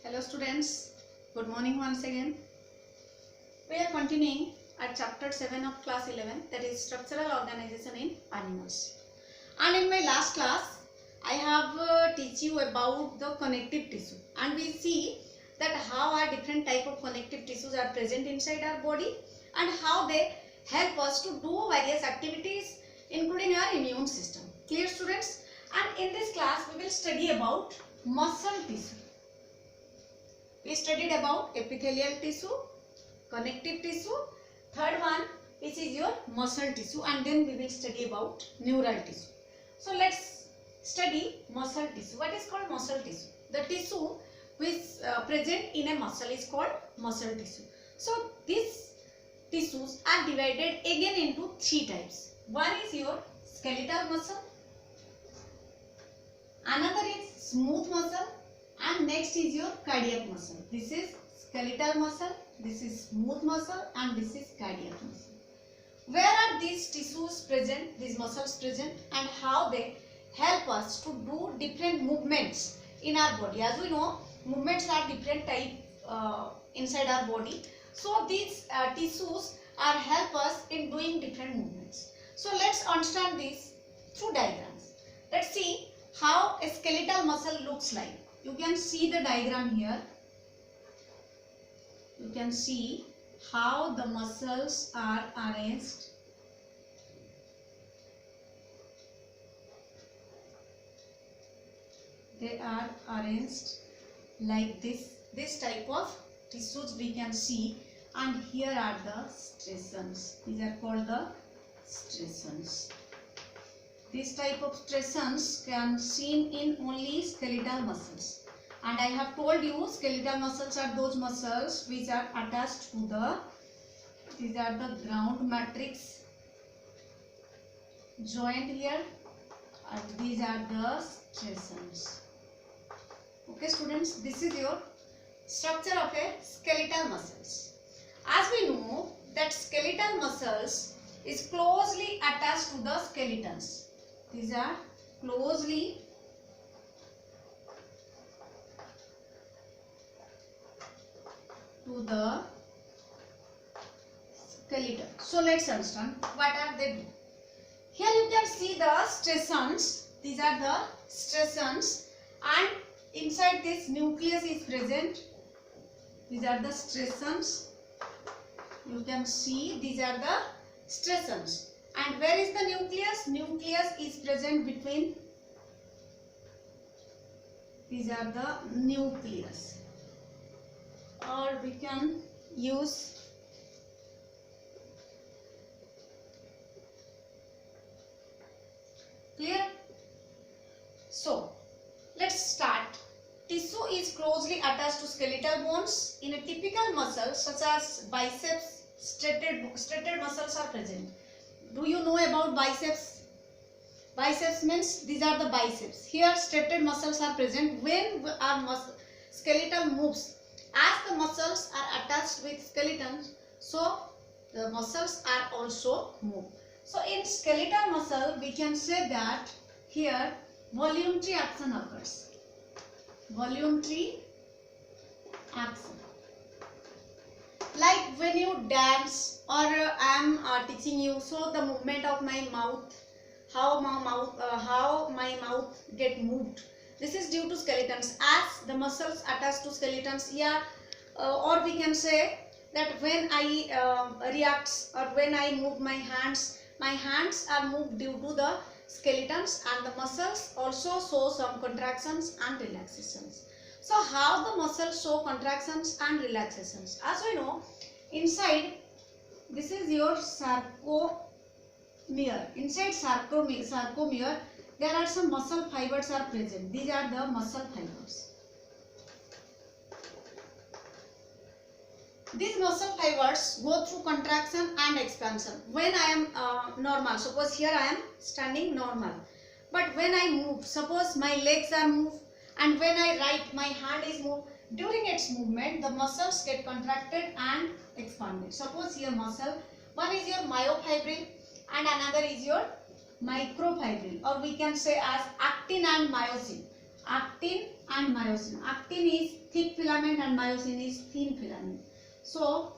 Hello students, good morning once again. We are continuing at chapter 7 of class 11, that is structural organization in animals. And in my last class, I have teach you about the connective tissue, and we see that how our different type of connective tissues are present inside our body and how they help us to do various activities including our immune system. Clear students? And in this class we will study about muscle tissue. We studied about epithelial tissue, connective tissue, third one which is your muscle tissue, and then we will study about neural tissue. So let's study muscle tissue. What is called muscle tissue? The tissue which present in a muscle is called muscle tissue. So these tissues are divided again into three types. One is your skeletal muscle, another is smooth muscle, and next is your cardiac muscle. This is skeletal muscle, this is smooth muscle, and this is cardiac muscle. Where are these tissues present, these muscles present, and how they help us to do different movements in our body? As we know, movements are different type inside our body. So these tissues are help us in doing different movements. So let's understand this through diagrams. Let's see how a skeletal muscle looks like. You can see the diagram here. You can see how the muscles are arranged. They are arranged like this. This type of tissues we can see, and here are the stressons. These are called the stressons. This type of stressons can seen in only skeletal muscles, and I have told you skeletal muscles are those muscles which are attached to the, these are the ground matrix joint here, and these are the stressons. Okay students, this is your structure of a skeletal muscles. As we know that skeletal muscles is closely attached to the skeletons. These are closely to the skeleton. So let's understand what are they do. Here you can see the stressons. These are the stressons, and inside this nucleus is present. These are the stressons. You can see these are the stressons. And where is the nucleus? Nucleus is present between. These are the nucleus. Or we can use clear? So let's start. Tissue is closely attached to skeletal bones. In a typical muscle such as biceps, striated muscles are present. Do you know about biceps? Biceps means these are the biceps. Here striated muscles are present. When our skeletal moves, as the muscles are attached with skeletons, so the muscles are also moved. So in skeletal muscle we can say that here voluntary action occurs. Voluntary action. Like when you dance, or I am teaching you, so the movement of my mouth, how my mouth get moved. This is due to skeletons. As the muscles attached to skeletons, yeah, or we can say that when I react or when I move my hands are moved due to the skeletons, and the muscles also show some contractions and relaxations. So how the muscles show contractions and relaxations? As we know, inside this is your sarcomere. Inside sarcomere there are some muscle fibers are present. These are the muscle fibers. These muscle fibers go through contraction and expansion. When I am normal, suppose here I am standing normal, but when I move, suppose my legs are moved, and when I write, my hand is moved. During its movement, the muscles get contracted and expanded. Suppose here muscle, one is your myofibril and another is your microfibril, or we can say as actin and myosin. Actin and myosin. Actin is thick filament and myosin is thin filament. So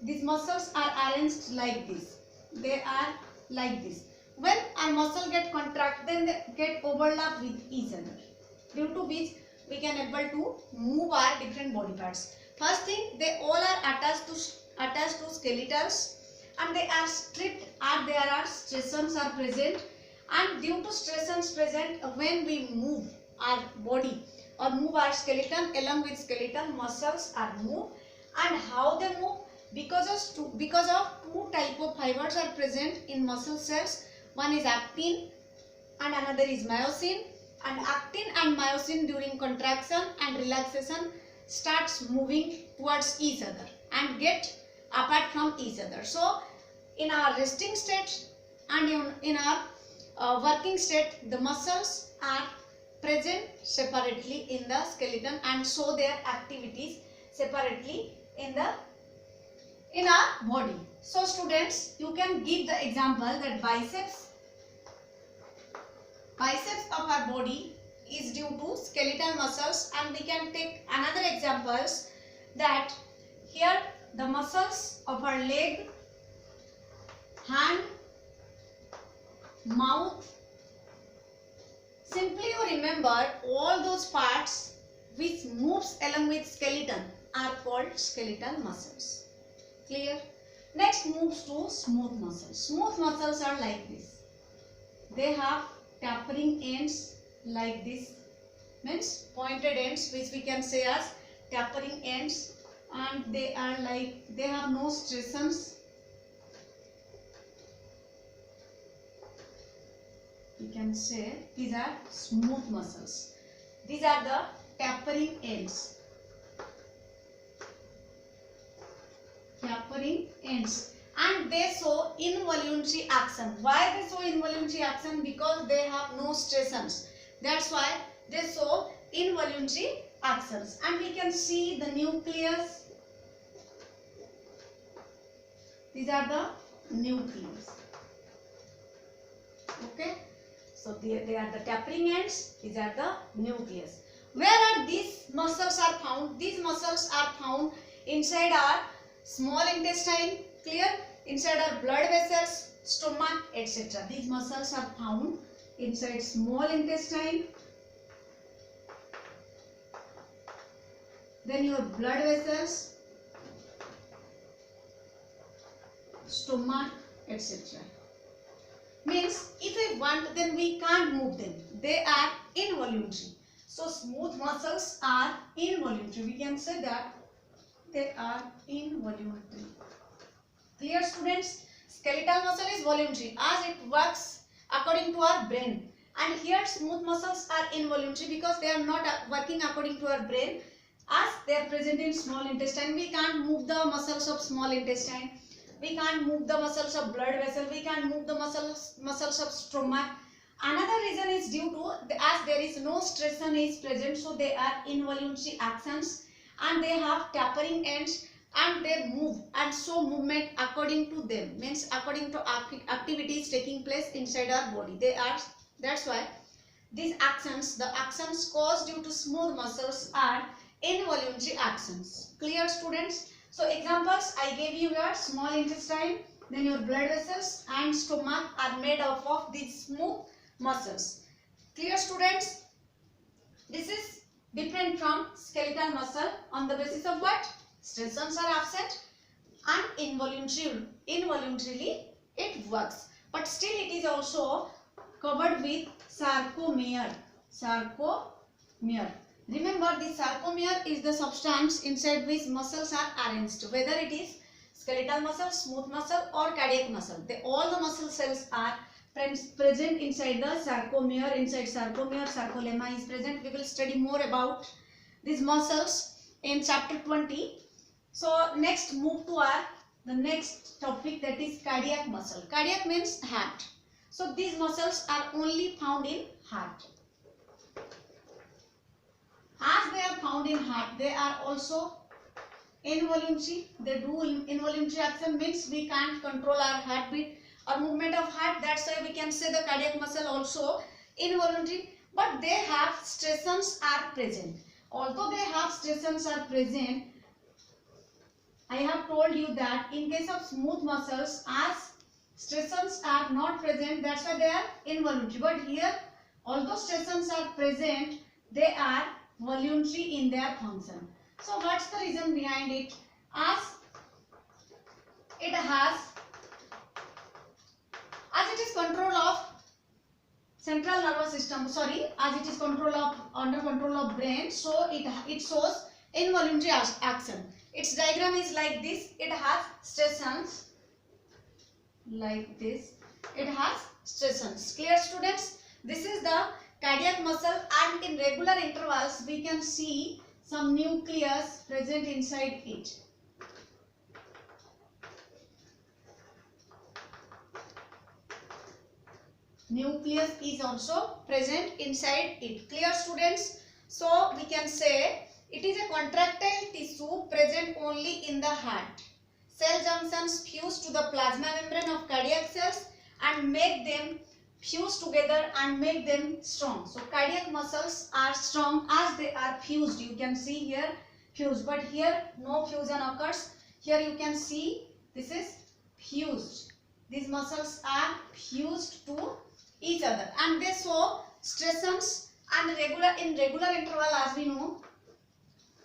these muscles are arranged like this. They are like this. When our muscle get contract, then they get overlap with each other, due to which we can able to move our different body parts. First thing, they all are attached to skeletals, and they are stripped, and there are striations are present, and due to striations present, when we move our body or move our skeleton, along with skeletal muscles are moved. And how they move? Because of two type of fibers are present in muscle cells. One is actin and another is myosin. And actin and myosin during contraction and relaxation starts moving towards each other and get apart from each other. So in our resting state and in our working state, the muscles are present separately in the skeleton and show their activities separately in our body. So students, you can give the example that biceps of our body is due to skeletal muscles, and we can take another examples that here the muscles of our leg, hand, mouth. Simply you remember all those parts which moves along with skeleton are called skeletal muscles. Clear? Next moves to smooth muscles. Smooth muscles are like this. They have tapering ends like this, means pointed ends, which we can say as tapering ends, and they are like, they have no striations. We can say these are smooth muscles. These are the tapering ends. Tapering ends. And they show involuntary action. Why they show involuntary action? Because they have no striations. That's why they show involuntary actions. And we can see the nucleus. These are the nucleus. Okay. So they are the tapering ends. These are the nucleus. Where are these muscles are found? These muscles are found inside our small intestine. Clear? Inside our blood vessels, stomach, etc. These muscles are found inside small intestine, then your blood vessels, stomach, etc. Means if we want, then we can't move them. They are involuntary. So smooth muscles are involuntary. We can say that they are involuntary. Clear students? Skeletal muscle is voluntary as it works according to our brain. And here smooth muscles are involuntary because they are not working according to our brain, as they are present in small intestine. We can't move the muscles of small intestine. We can't move the muscles of blood vessel. We can't move the muscles of stomach. Another reason is due to, as there is no striation is present, so they are involuntary actions, and they have tapering ends, and they move and show movement according to them, means according to activities taking place inside our body. That's why these actions, the actions caused due to smooth muscles, are involuntary actions. Clear students? So examples I gave you here: small intestine, then your blood vessels and stomach are made up of these smooth muscles. Clear students? This is different from skeletal muscle on the basis of what? Striations are absent and involuntarily it works. But still it is also covered with sarcomere. Sarcomere. Remember, the sarcomere is the substance inside which muscles are arranged. Whether it is skeletal muscle, smooth muscle or cardiac muscle. All the muscle cells are present inside the sarcomere. Inside sarcomere, sarcolemma is present. We will study more about these muscles in chapter 20. So next move to the next topic, that is cardiac muscle. Cardiac means heart. So these muscles are only found in heart. As they are found in heart, they are also involuntary. They do involuntary action, means we can't control our heartbeat or movement of heart. That's why we can say the cardiac muscle also involuntary. but they have stressors are present. Although they have stressors are present, I have told you that in case of smooth muscles, as stressors are not present, that's why they are involuntary. But here, although stressors are present, they are voluntary in their function. So what's the reason behind it? As it is control of central nervous system, as it is under control of brain, so it shows involuntary action. Its diagram is like this. It has stressors like this. It has stressors. Clear, students? This is the cardiac muscle, and in regular intervals we can see some nucleus present inside it. Nucleus is also present inside it. Clear, students? So we can say it is a contractile tissue present only in the heart. Cell junctions fuse to the plasma membrane of cardiac cells and make them fuse together and make them strong. So cardiac muscles are strong as they are fused. You can see here fused, but here no fusion occurs. Here you can see this is fused. These muscles are fused to each other and they show stressors, and in regular interval, as we know,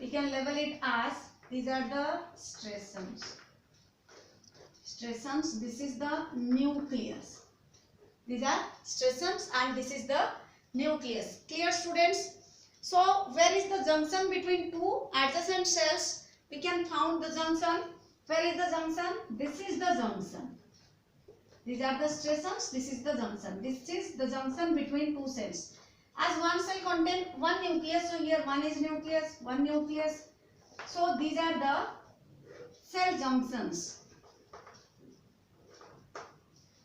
we can label it as these are the stressors. Stressors, this is the nucleus. These are stressors and this is the nucleus. Clear, students? So where is the junction between two adjacent cells? We can found the junction. Where is the junction? This is the junction. These are the stressors, this is the junction. This is the junction between two cells. As one cell contains one nucleus, so here one is nucleus, one nucleus. So these are the cell junctions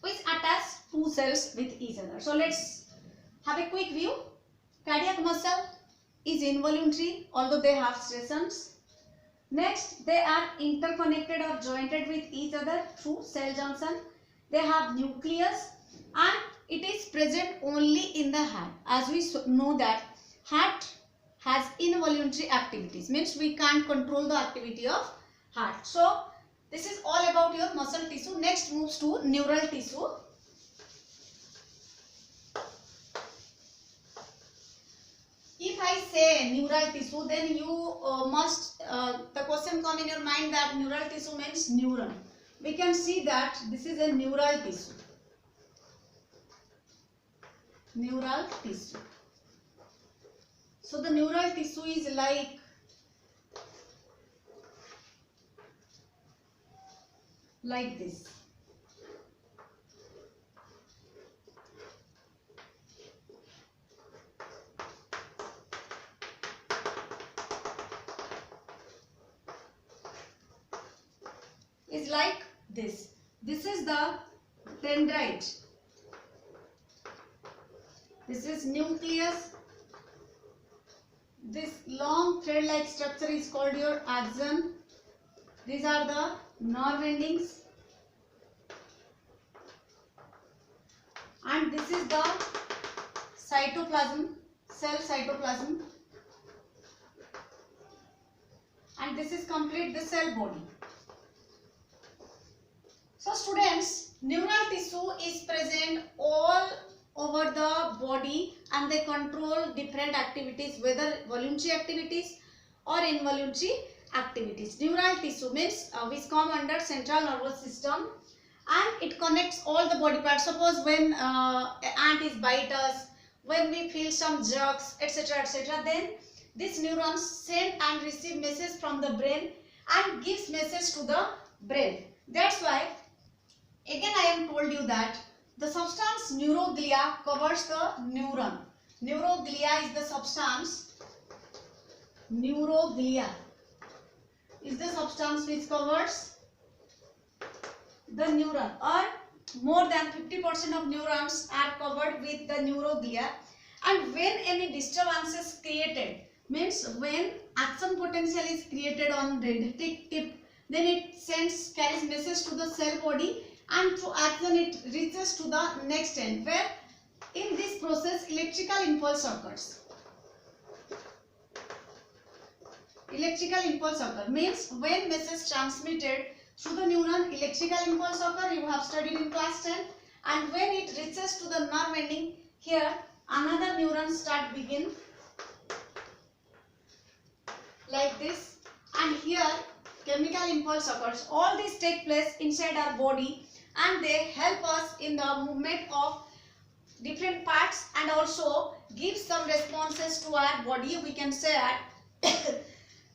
which attach two cells with each other. So let's have a quick view. Cardiac muscle is involuntary, although they have stressors. Next, they are interconnected or jointed with each other through cell junction. They have nucleus and it is present only in the heart. As we know that heart has involuntary activities, means we can't control the activity of heart. So this is all about your muscle tissue. Next moves to neural tissue. If I say neural tissue, then you the question come in your mind that neural tissue means neuron. We can see that this is a neural tissue. Neural tissue. So the neural tissue is like this. Is like this. This is the dendrite. This is nucleus. This long thread-like structure is called your axon. These are the nerve endings. And this is the cytoplasm, cell cytoplasm. And this is complete the cell body. So students, neural tissue is present all over the body and they control different activities, whether voluntary activities or involuntary activities. Neural tissue means which come under central nervous system and it connects all the body parts. Suppose when ant is bite us, when we feel some jerks, etc., then these neurons send and receive message from the brain and gives message to the brain. That's why again I am told you that the substance neuroglia covers the neuron. Neuroglia is the substance. Neuroglia is the substance which covers the neuron, or more than 50% of neurons are covered with the neuroglia. And when any disturbance is created, means when action potential is created on dendritic tip, then it carries message to the cell body, and through action it reaches to the next end where In this process, electrical impulse occurs. Electrical impulse occurs means when message transmitted through the neuron, electrical impulse occurs. You have studied in class 10. And when it reaches to the nerve ending, here another neuron start begin like this, and here chemical impulse occurs. All these take place inside our body and they help us in the movement of different parts and also give some responses to our body, we can say that.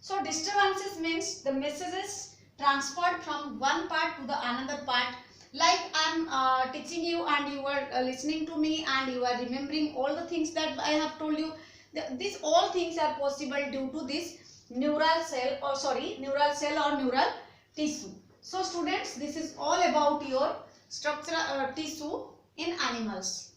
So disturbances means the messages transferred from one part to the another part. Like I am teaching you and you are listening to me and you are remembering all the things that I have told you. These all things are possible due to this neural cell or neural tissue. So students, this is all about your structural tissue in animals.